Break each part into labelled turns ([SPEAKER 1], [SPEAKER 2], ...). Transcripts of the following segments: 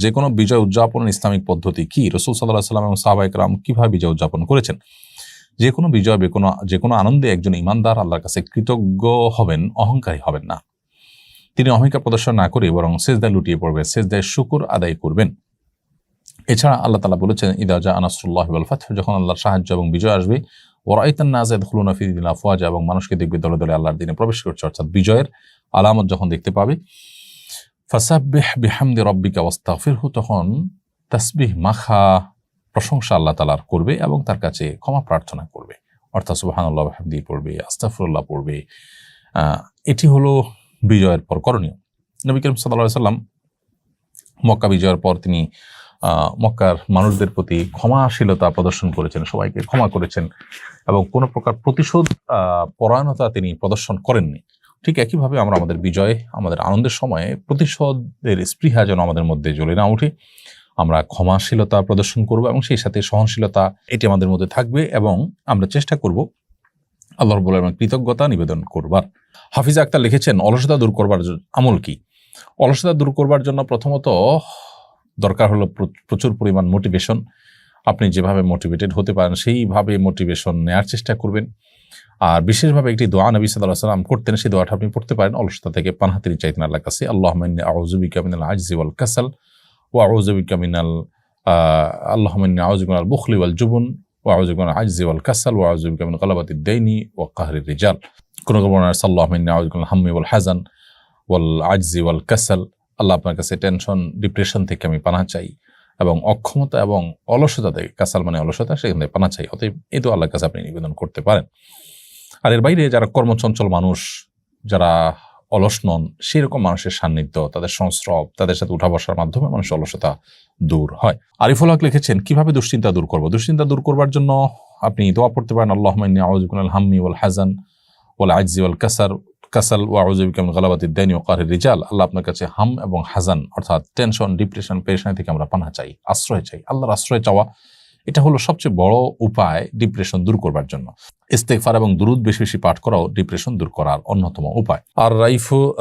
[SPEAKER 1] যে কোনো বিজয় উদযাপনের ইসলামিক পদ্ধতি কি? রাসূল সাল্লাল্লাহু আলাইহি ওয়াসাল্লাম এবং সাহাবায়ে কেরাম কিভাবে বিজয় উদযাপন করেছেন? যে কোনো বিজয় যে কোনো আনন্দে একজন ঈমানদার আল্লাহর কাছে কৃতজ্ঞ হবেন, অহংকারী হবেন না। তিনি অহংকার প্রদর্শন না করে বরং সিজদায় লুটিয়ে পড়বেন, সিজদায় শুকর আদায় করবেন। এছাড়া আল্লাহ তাআলা বলেছেন, ইদা জাআ নাসরুল্লাহি ওয়াল ফাতহ, যখন আল্লাহর সাহায্য এবং বিজয় আসবে, ওয়া রাআইতান নাসা ইয়াদখুলুনা ফি দীনিল্লাহি আফওয়াজা, এবং মানুষকে দেখবে দলে দলে আল্লাহর দ্বীনে প্রবেশ করছে, অর্থাৎ বিজয়ের আলামত যখন দেখতে পাবে। ফাসাব্বিহ বিহামদি রাব্বিকা ওয়াস্তাগফিরহু, তখন তাসবিহ মাখা প্রশংসা আল্লাহ তাআলার করবে এবং তার কাছে ক্ষমা প্রার্থনা করবে, অর্থাৎ সুবহানাল্লাহ ওয়া বিহামদিহি পড়বে, আস্তাগফিরুল্লাহ পড়বে। এটি হলো বিজয়ের পর করণীয়। নবী করিম সাল্লাল্লাহু আলাইহি ওয়াসাল্লাম মক্কা বিজয়ের পর তিনি মক্কার মানুষদের প্রতি ক্ষমাশীলতা প্রদর্শন করেছেন, সবাইকে ক্ষমা করেছেন এবং কোনো প্রকার প্রতিশোধ পরায়ণতা তিনি প্রদর্শন করেননি। ঠিক একইভাবে আমরা আমাদের বিজয়ে, আমাদের আনন্দের সময়ে প্রতিশোধের স্পৃহা যেন আমাদের মধ্যে জ্বলে না ওঠে, আমরা ক্ষমাশীলতা প্রদর্শন করব এবং সেই সাথে সহনশীলতা এটি আমাদের মধ্যে থাকবে এবং আমরা চেষ্টা করব আল্লাহ রাব্বুল আলামিনের কৃতজ্ঞতা নিবেদন করবার। হাফিজা আক্তার লিখেছেন, অলসতা দূর করবার আমল কি? অলসতা দূর করবার জন্য প্রথমত দরকার হলো প্রচুর পরিমাণ মোটিভেশন। আপনি যেভাবে মোটিভেটেড হতে পারেন সেইভাবে মোটিভেশন নেওয়ার চেষ্টা করবেন। আর বিশেষভাবে একটি দোয়া নবী সাল্লাল্লাহু আলাইহি ওয়াসাল্লাম করতেন, সেই দোয়াটা আপনি পড়তে পারেন অলসতা থেকে পানাহাতি চাইতেন আল্লাহর কাছে। আল্লাহুম্মা ইন্নী আউযু বিকা মিনাল আজজি ওয়াল কাসাল ওয়া আউযু বিকা মিনাল আল্লাহুম্মা ইন্নী আউযু বিকা মিনাল বুখলি ওয়াল জুবন ওয়া আউযু বিকা মিনাল আজজি ওয়াল কাসাল ওয়া আউযু বিকা মিন গালাবাতিদ দাইনি ওয়া কাহরির রিজাল। কোন বর্ণনায় আল্লাহুম্মা ইন্নী আউযু বিকা মিনাল হাম্মি ওয়াল হাযান ওয়াল আজজি ওয়াল কাসাল, আল্লাহ আপনার কাছে টেনশন, ডিপ্রেশন থেকে আমি পানাহ চাই এবং অক্ষমতা এবং অলসতা থেকে, কাসাল মানে অলসতা, সেখান থেকে পানাহ চাই। অতএব এই তো আল্লাহর কাছে আপনি নিবেদন করতে পারেন। আর এর বাইরে যারা কর্মচঞ্চল মানুষ, যারা অলস নন, সেরকম মানুষের সান্নিধ্য, তাদের সংস্রব, তাদের সাথে উঠা বসার মাধ্যমে মানুষের অলসতা দূর হয়। আরিফুল হক লিখেছেন, কিভাবে দুশ্চিন্তা দূর করব? দুশ্চিন্তা দূর করবার জন্য আপনি দোয়া পড়তে পারেন, আল্লাহুম্মা ইন্নী আউযু বিকা মিনাল হাম্মি ওয়াল হাযান ওয়াল আজজি ওয়াল কাসাল ওয়া আউযু বিকা মিন গালাবাতিদ দাইনি ওয়া কাহরির রিজাল। আল্লাহ আপনার কাছে হাম এবং হাজান অর্থাৎ টেনশন, ডিপ্রেশন, পেরেশানি থেকে আমরা পানাহ চাই, আশ্রয় চাই। আল্লাহর আশ্রয় চাওয়া এটা হলো সবচেয়ে বড় উপায় ডিপ্রেশন দূর করবার জন্য। ইস্তেগফার এবং দুরুদ বেশি বেশি পাঠ করাও ডিপ্রেশন দূর করার অন্যতম উপায়। আর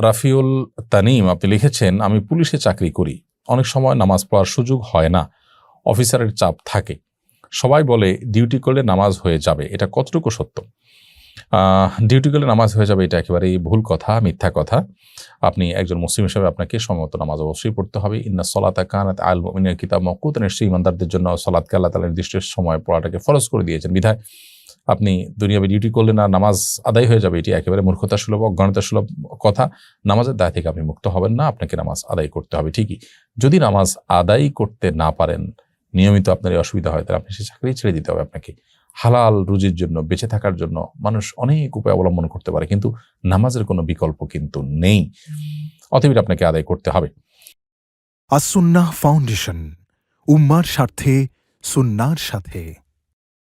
[SPEAKER 1] রাফিউল তানিম আপনি লিখেছেন, আমি পুলিশে চাকরি করি, অনেক সময় নামাজ পড়ার সুযোগ হয় না, অফিসারের চাপ থাকে, সবাই বলে ডিউটি করলে নামাজ হয়ে যাবে, এটা কতটুকু সত্য? ডিউটি করলে নামাজ হয়ে যাবে এটা একেবারেই ভুল কথা, মিথ্যা কথা। আপনি একজন মুসলিম হিসেবে আপনাকে সময়মতো নামাজ অবশ্যই পড়তে হবে। ইন্না সলাতা কানাত আল মুমিনিনা কিতাব মাওকুতান, নিশ্চয়ই ঈমানদারদের জন্য সালাতকে আল্লাহ তাআলা নির্দিষ্ট সময় পড়াটাকে ফরজ করে দিয়েছেন। বিধায় আপনি দুনিয়াবি ডিউটি করলে না নামাজ আদায় হয়ে যাবে, এটি একেবারে মূর্খতা সুলভ, অজ্ঞানতা সুলভ কথা। নামাজের দায় থেকে আপনি মুক্ত হবেন না, আপনাকে নামাজ আদায় করতে হবে ঠিকই। যদি নামাজ আদায় করতে না পারেন, নিয়মিত আপনার এই অসুবিধা হয়, তাহলে আপনি সেই চাকরি ছেড়ে দিতে হবে আপনাকে। হালাল রুজির জন্য, বেঁচে থাকার জন্য মানুষ অনেক উপায় অবলম্বন করতে পারে, কিন্তু নামাজের কোনো বিকল্প কিন্তু নেই, অতএব আপনাকে আদায় করতে হবে।
[SPEAKER 2] আস-সুন্নাহ ফাউন্ডেশন, উম্মার স্বার্থে সুন্নাহর সাথে।